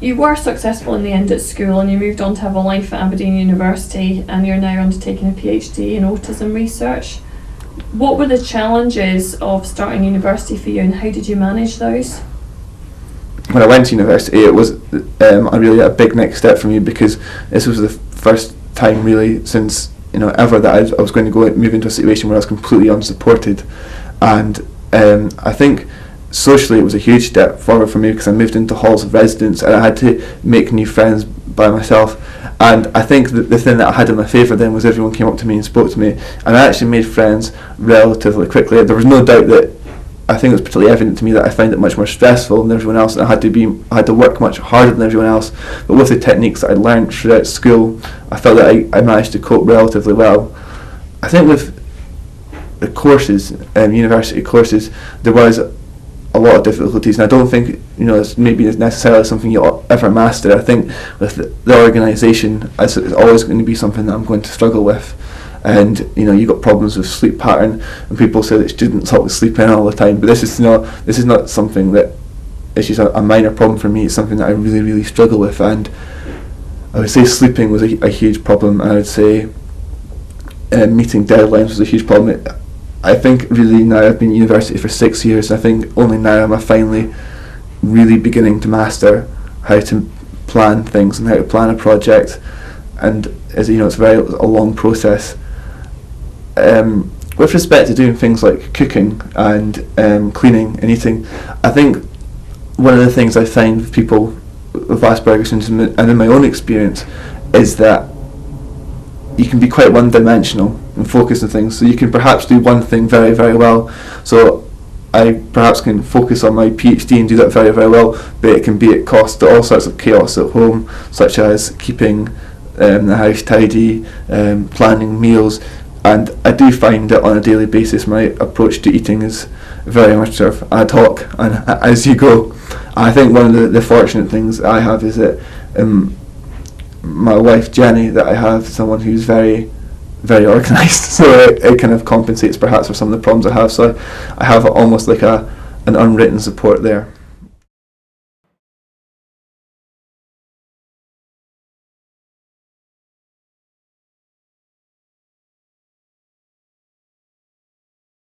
you were successful in the end at school, and you moved on to have a life at Aberdeen University, and you're now undertaking a PhD in autism research. What were the challenges of starting university for you, and how did you manage those? When I went to university, it was a big next step for me, because this was the first time really since ever that I was going to move into a situation where I was completely unsupported, and I think socially it was a huge step forward for me, because I moved into halls of residence and I had to make new friends by myself. And I think that the thing that I had in my favour then was everyone came up to me and spoke to me, and I actually made friends relatively quickly. There was no doubt that I think it was particularly evident to me that I found it much more stressful than everyone else, and I had to work much harder than everyone else. But with the techniques that I learned throughout school, I felt that I managed to cope relatively well. I think with the courses, university courses, there was a lot of difficulties, and I don't think it's maybe necessarily something you'll ever master. I think with the organisation, it's always going to be something that I'm going to struggle with. And you got problems with sleep pattern, and people say that students always sleep in all the time, but this is not something that it's just a minor problem for me. It's something that I really, really struggle with, and I would say sleeping was a huge problem. I would say meeting deadlines was a huge problem. I think really now I've been at university for 6 years. I think only now am I finally really beginning to master how to plan things and how to plan a project, and it's a long process. With respect to doing things like cooking and cleaning and eating, I think one of the things I find with people with Asperger's syndrome, and in my own experience, is that you can be quite one-dimensional and focus on things. So you can perhaps do one thing very, very well. So I perhaps can focus on my PhD and do that very, very well, but it can be at cost to all sorts of chaos at home, such as keeping the house tidy, planning meals. And I do find that on a daily basis my approach to eating is very much sort of ad hoc and as you go. I think one of the fortunate things I have is that my wife Jenny, that I have someone who's very, very organised, so it kind of compensates perhaps for some of the problems I have. So I have almost like an unwritten support there.